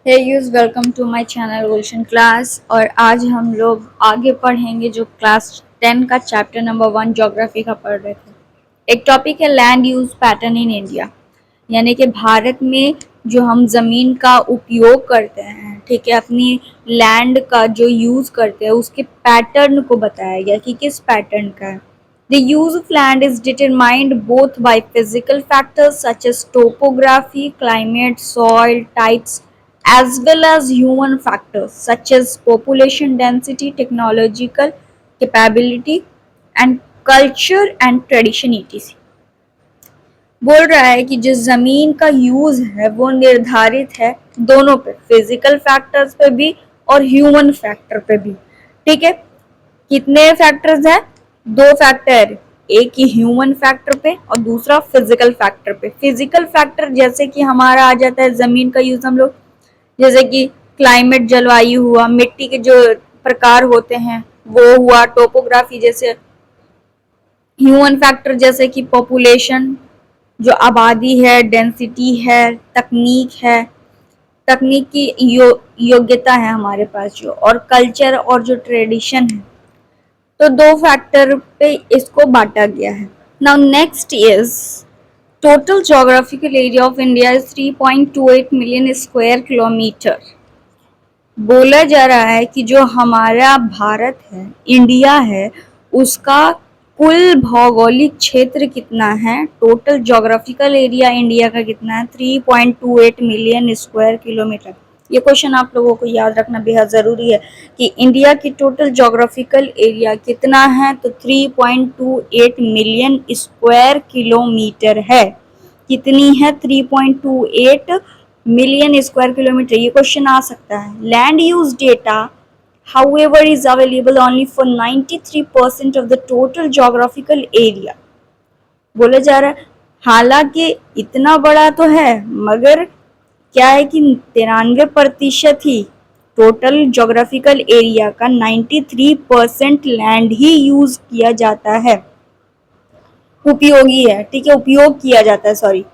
Hey guys welcome to my channel Gulshan class. और आज हम लोग आगे पढ़ेंगे जो क्लास 10 का चैप्टर नंबर 1 ज्योग्राफी का पढ़ रहे थे। एक टॉपिक है land use pattern in India, यानी कि भारत में जो हम ज़मीन का उपयोग करते हैं, ठीक है, अपनी लैंड का जो यूज़ करते हैं उसके पैटर्न को बताया गया कि किस पैटर्न का है। The use of land is determined both by physical factors such as topography, climate, soil types, as well as human factors such as population density, technological capability, and culture and tradition etc. बोल रहा है कि जो ज़मीन का use है वो निर्धारित है दोनों पे, फिजिकल फैक्टर्स पे भी और ह्यूमन फैक्टर पे भी। ठीक है, कितने फैक्टर्स हैं? दो फैक्टर, एक ही ह्यूमन फैक्टर पे और दूसरा फिजिकल फैक्टर पे। फिजिकल फैक्टर जैसे कि हमारा आ जाता है ज़मीन का यूज़ हम लोग, जैसे कि क्लाइमेट जलवायु हुआ, मिट्टी के जो प्रकार होते हैं वो हुआ, टोपोग्राफी जैसे। ह्यूमन फैक्टर जैसे कि पॉपुलेशन, जो आबादी है, डेंसिटी है, तकनीक है, तकनीक की योग्यता है हमारे पास जो, और कल्चर और जो ट्रेडिशन है। तो दो फैक्टर पे इसको बांटा गया है। Now next is total geographical area of India is 3.28 million square kilometre. बोला जा रहा है कि जो हमारा भारत है, इंडिया है, उसका कुल भौगोलिक क्षेत्र कितना है, टोटल ज्योग्राफिकल एरिया इंडिया का कितना है, 3.28 मिलियन स्क्वायर किलोमीटर। ये क्वेश्चन आप लोगों को याद रखना बेहद ज़रूरी है कि इंडिया की टोटल ज्योग्राफिकल एरिया कितना है, तो 3.28 मिलियन स्क्वायर किलोमीटर है। कितनी है? 3.28 मिलियन स्क्वायर किलोमीटर। ये क्वेश्चन आ सकता है। Land use data however is available only for 93% of the total geographical area। बोला जा रहा है हालांकि इतना बड़ा तो है, मगर क्या है कि 93% ही टोटल ज्योग्राफिकल एरिया का 93% लैंड ही यूज किया जाता है, उपयोगी है। ठीक है, उपयोग किया जाता है, sorry.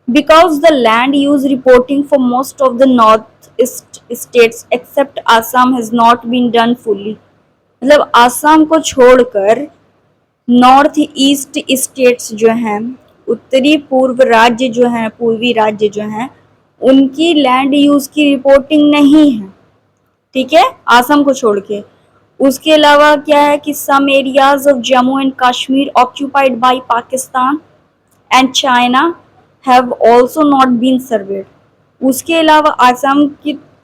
Because the land use reporting for most of the northeast states except Assam has not been done fully। मतलब आसाम को छोड़कर नॉर्थ ईस्ट स्टेट्स जो हैं, उत्तरी पूर्व राज्य जो हैं, पूर्वी राज्य जो हैं, उनकी लैंड यूज की रिपोर्टिंग नहीं है। ठीक है, आसाम को छोड़ के। उसके अलावा क्या है कि some areas of Jammu and Kashmir occupied by Pakistan and China have also not been surveyed. उसके अलावा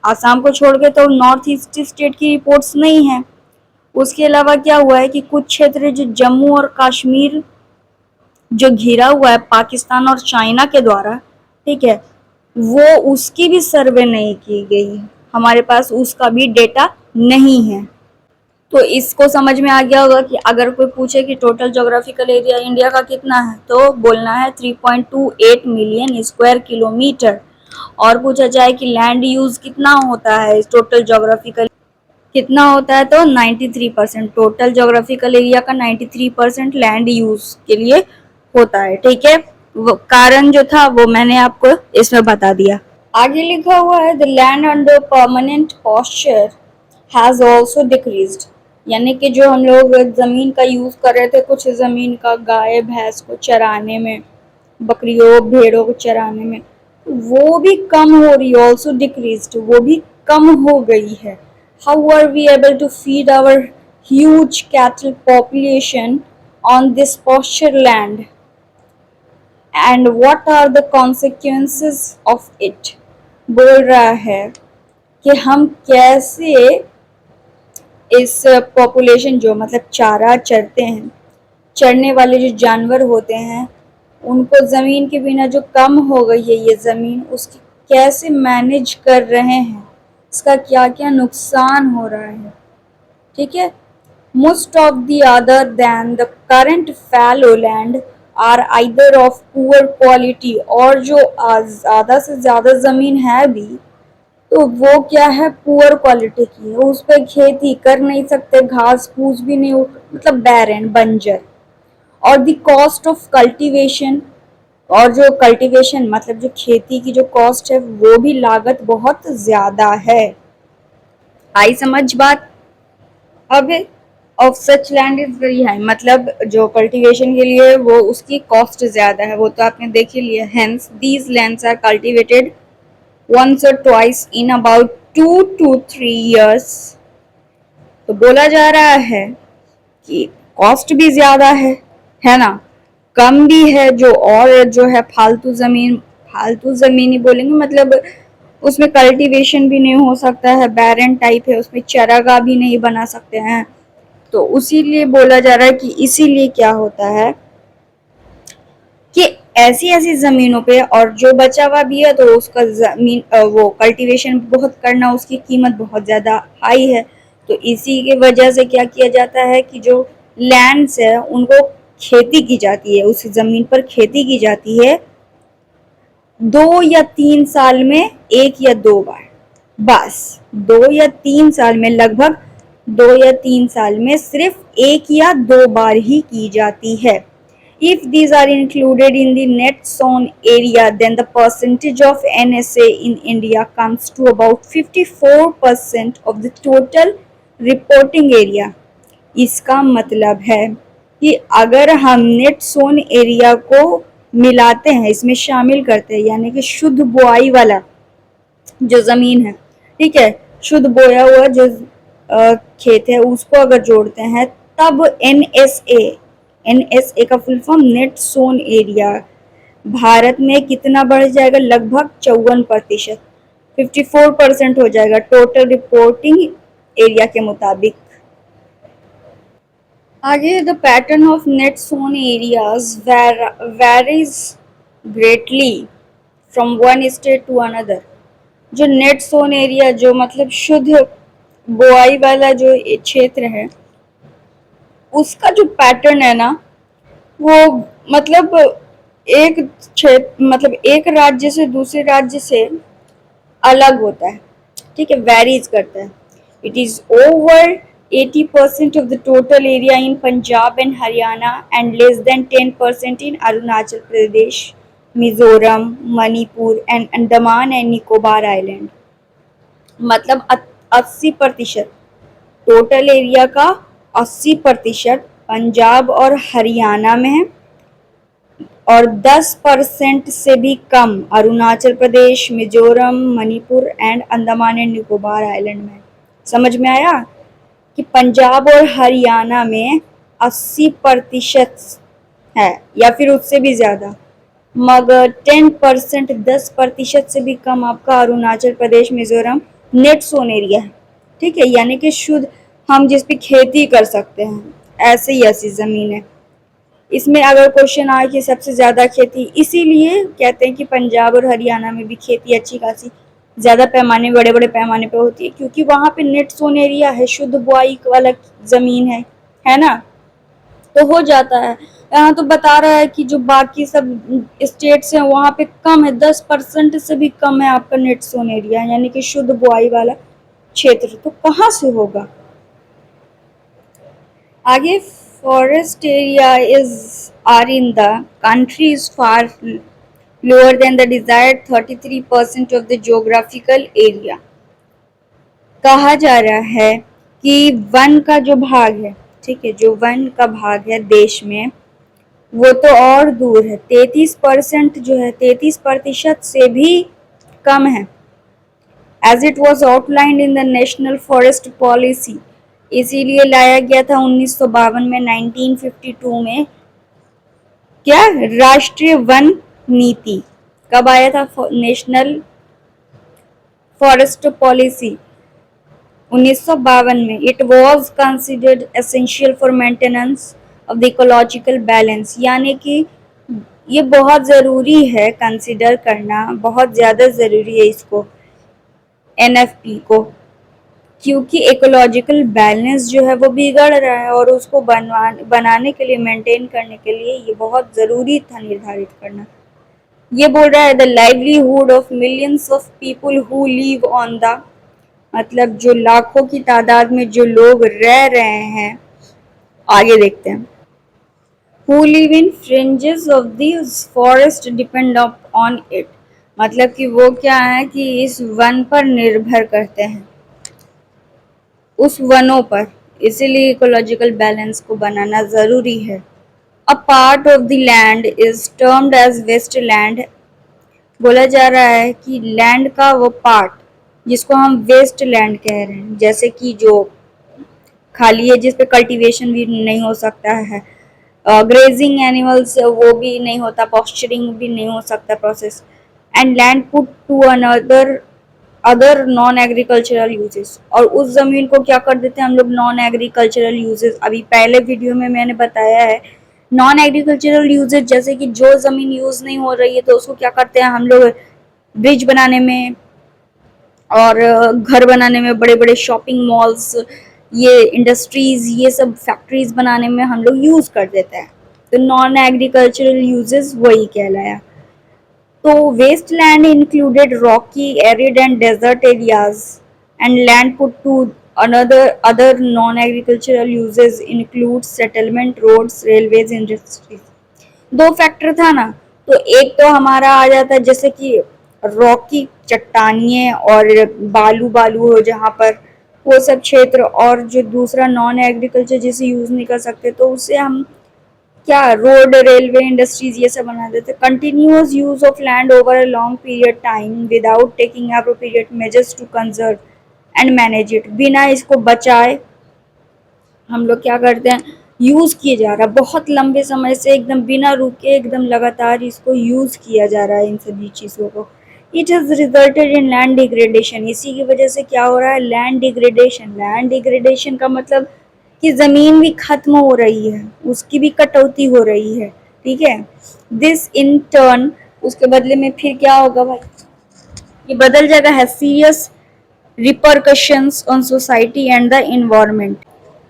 आसाम को छोड़ के तो नॉर्थ ईस्ट स्टेट की रिपोर्ट्स नहीं है। उसके अलावा क्या हुआ है कि कुछ क्षेत्र जो जम्मू और कश्मीर जो घिरा हुआ है पाकिस्तान और चाइना के द्वारा, ठीक है, वो उसकी भी सर्वे नहीं की गई है, हमारे पास उसका भी डेटा नहीं है। तो इसको समझ में आ गया होगा कि अगर कोई पूछे कि टोटल ज्योग्राफिकल एरिया इंडिया का कितना है, तो बोलना है 3.28 मिलियन स्क्वायर किलोमीटर। और पूछा जाए कि लैंड यूज कितना होता है टोटल ज्योग्राफिकल, कितना होता है, तो 93%। टोटल ज्योग्राफिकल एरिया का 93% लैंड यूज के लिए होता है। ठीक है, वो कारण जो था वो मैंने आपको इसमें बता दिया। आगे लिखा हुआ है the land under permanent pasture has also decreased, यानी कि जो हम लोग ज़मीन का यूज़ कर रहे थे, कुछ ज़मीन का गाय भैंस को चराने में, बकरियों भेड़ों को चराने में, वो भी कम हो रही है। ऑल्सो डिक्रीज्ड, वो भी कम हो गई है। How are we able to feed our huge cattle population on this pasture land and what are the consequences of it. बोल रहा है कि हम कैसे इस पॉपुलेशन जो मतलब चारा चरते हैं, चरने वाले जो जानवर होते हैं, उनको ज़मीन के बिना जो कम हो गई है ये ज़मीन, उसकी कैसे मैनेज कर रहे हैं, इसका क्या क्या नुकसान हो रहा है। ठीक है, most of the other than the current fallow land are either of poor quality, और जो ज़्यादा से ज़्यादा ज़मीन है भी तो वो क्या है, पुअर क्वालिटी की है, उस पर खेती कर नहीं सकते, घास फूस भी नहीं मतलब बैरन, बंजर। और द कॉस्ट ऑफ कल्टीवेशन और जो कल्टीवेशन मतलब जो खेती की जो कॉस्ट है वो भी लागत बहुत ज्यादा है। आई समझ बात? अब of such land is very high, मतलब जो कल्टीवेशन के लिए वो उसकी कॉस्ट ज्यादा है, वो तो आपने देख ही लिया। Hence these lands are cultivated once or twice in about 2 to 3 years। तो बोला जा रहा है कि कॉस्ट भी ज्यादा है ना, कम भी है, जो और जो है फालतू जमीन ही बोलेंगे, मतलब उसमें कल्टीवेशन भी नहीं हो सकता है, बैरन टाइप है, उसमें चरागाह भी नहीं बना सकते हैं। तो उसी लिए बोला जा रहा है कि इसीलिए क्या होता है कि ऐसी ऐसी जमीनों पे, और जो बचा हुआ भी है तो उसका जमीन वो कल्टीवेशन बहुत करना, उसकी कीमत बहुत ज्यादा हाई है। तो इसी की वजह से क्या किया जाता है कि जो लैंड्स है उनको खेती की जाती है, उस जमीन पर खेती की जाती है 2 या 3 साल में 1 या 2 बार, बस 2 या 3 साल में, लगभग 2 या 3 साल में सिर्फ 1 या 2 बार ही की जाती है। If these are included in the net zone area, then the percentage of NSA in India comes to about 54% of the total reporting area। इसका मतलब है कि अगर हम नेट जोन एरिया को मिलाते हैं, इसमें शामिल करते हैं, यानी कि शुद्ध बुआई वाला जो जमीन है, ठीक है, शुद्ध बोया हुआ जो खेत है उसको अगर जोड़ते हैं, तब एनएसए का full form net sown area Bharat में कितना बढ़ जाएगा, लगभग 54%, 54% हो जाएगा टोटल रिपोर्टिंग एरिया के मुताबिक। आगे the pattern of net sown areas varies greatly from one state to another. जो नेट जोन एरिया जो मतलब शुद्ध बुआई वाला जो क्षेत्र है, उसका जो पैटर्न है ना, वो मतलब एक क्षेत्र मतलब एक राज्य से दूसरे राज्य से अलग होता है, ठीक है, वेरीज करता है। It is over 80% of the total area in Punjab and Haryana and less than 10% in Arunachal Pradesh, Mizoram, Manipur and Andaman and Nicobar island. मतलब 80% टोटल एरिया का 80% पंजाब और हरियाणा में है, और 10% से भी कम Arunachal Pradesh, Mizoram, Manipur and Andaman and Nicobar island में। समझ में आया कि पंजाब और हरियाणा में 80% है या फिर उससे भी ज्यादा, मगर 10%, 10% से भी कम आपका Arunachal Pradesh, Mizoram net sown area है, ठीक है, यानी कि शुद्ध हम जिस पे खेती कर सकते हैं, ऐसे ही ऐसी जमीन है। इसमें अगर क्वेश्चन आए कि सबसे ज्यादा खेती, इसीलिए कहते हैं कि पंजाब और हरियाणा में भी खेती अच्छी खासी ज्यादा पैमाने, बड़े बड़े पैमाने पे होती है, क्योंकि वहां पे नेट जोन एरिया है, शुद्ध बुआई वाला जमीन है ना, तो हो जाता है। यहाँ तो बता रहा है कि जो बाकी सब स्टेट्स हैं वहां पे कम है, 10% से भी कम है आपका नेट जोन एरिया, यानी कि शुद्ध बुआई वाला क्षेत्र, तो कहाँ से होगा। आगे forest area is are in the country is far lower than the desired 33% of the geographical area। कहा जा रहा है कि वन का जो भाग है, ठीक है, जो वन का भाग है देश में, वो तो और दूर है, 33% जो है, 33% से भी कम है। As it was outlined in the national forest policy, इसीलिए लाया गया था 1952 में, 1952 में, क्या राष्ट्रीय वन नीति। कब आया था नेशनल फॉरेस्ट पॉलिसी? 1952 में। It was considered essential for maintenance of the ecological balance, यानी कि ये बहुत ज़रूरी है, कंसिडर करना बहुत ज़्यादा ज़रूरी है इसको, एनएफपी को, क्योंकि इकोलॉजिकल बैलेंस जो है वो बिगड़ रहा है, और उसको बनाने के लिए, मेंटेन करने के लिए ये बहुत ज़रूरी था निर्धारित करना। ये बोल रहा है the livelihood of millions of people who live on the, मतलब जो लाखों की तादाद में जो लोग रह रहे हैं, आगे देखते हैं, who live in fringes of the forest depend on it। मतलब कि वो क्या है कि इस वन पर निर्भर करते हैं, उस वनों पर, इसीलिए इकोलॉजिकल बैलेंस को बनाना ज़रूरी है। A part of the land is termed as waste land. बोला जा रहा है कि लैंड का वो पार्ट जिसको हम वेस्ट लैंड कह रहे हैं, जैसे कि जो खाली है जिस पे कल्टीवेशन भी नहीं हो सकता है, ग्रेजिंग एनिमल्स वो भी नहीं होता, पॉस्चरिंग भी नहीं हो सकता process, and land put to another other non agricultural uses. और उस जमीन को क्या कर देते हैं हम लोग, नॉन एग्रीकल्चरल यूजेस। अभी पहले वीडियो में मैंने बताया है नॉन एग्रीकल्चरल यूजेस, जैसे कि जो जमीन यूज नहीं हो रही है तो उसको क्या करते हैं हम लोग, ब्रिज बनाने में और घर बनाने में, बड़े बड़े शॉपिंग मॉल्स, ये इंडस्ट्रीज, ये सब फैक्ट्रीज बनाने में हम लोग यूज कर देते हैं। तो नॉन एग्रीकल्चरल यूजेस वही कहलाया। तो wasteland included rocky, arid and desert areas, and land put to another other non-agricultural uses include settlement, roads, railways, industries। दो फैक्टर था ना, तो एक तो हमारा आ जाता है जैसे कि रॉकी चट्टानियाँ और बालू बालू हो जहाँ पर, वो सब क्षेत्र, और जो दूसरा नॉन एग्रीकल्चर जिसे यूज नहीं कर सकते तो उसे हम क्या, रोड, रेलवे, इंडस्ट्रीज ये सब बना देते। Continuous use of land over a long period time without taking appropriate measures to conserve and manage it. बिना इसको बचाए हम लोग क्या करते हैं, यूज किए जा रहा है बहुत लंबे समय से, एकदम बिना रुके, एकदम लगातार इसको यूज किया जा रहा है इन सभी चीज़ों को। It has resulted in land degradation. इसी की वजह से क्या हो रहा है, लैंड डिग्रेडेशन। लैंड डिग्रेडेशन का मतलब कि जमीन भी खत्म हो रही है, उसकी भी कटौती हो रही है, ठीक है। दिस इन टर्न, उसके बदले में फिर क्या होगा भाई, ये बदल जाएगा, है serious repercussions on society and the environment.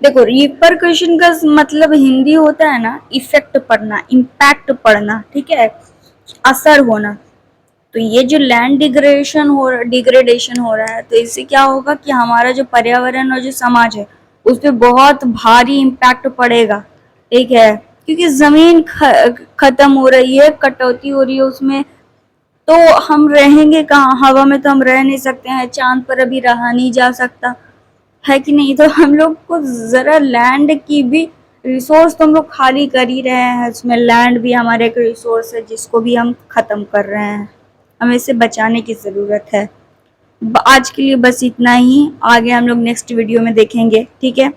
देखो रिपरकशन का मतलब हिंदी होता है ना, इफेक्ट पड़ना, इम्पैक्ट पड़ना, ठीक है, असर होना। तो ये जो लैंड डिग्रेडेशन हो रहा है, तो इससे क्या होगा कि हमारा जो पर्यावरण और जो समाज है उस पर बहुत भारी इम्पैक्ट पड़ेगा, ठीक है। क्योंकि जमीन खत्म हो रही है, कटौती हो रही है उसमें, तो हम रहेंगे कहाँ, हवा में तो हम रह नहीं सकते हैं, चांद पर अभी रहा नहीं जा सकता है कि नहीं। तो हम लोग को जरा लैंड की भी रिसोर्स तो हम लोग खाली कर ही रहे हैं, उसमें लैंड भी हमारे एक रिसोर्स है जिसको भी हम खत्म कर रहे हैं। हमें इसे बचाने की ज़रूरत है। आज के लिए बस इतना ही, आगे हम लोग नेक्स्ट वीडियो में देखेंगे, ठीक है।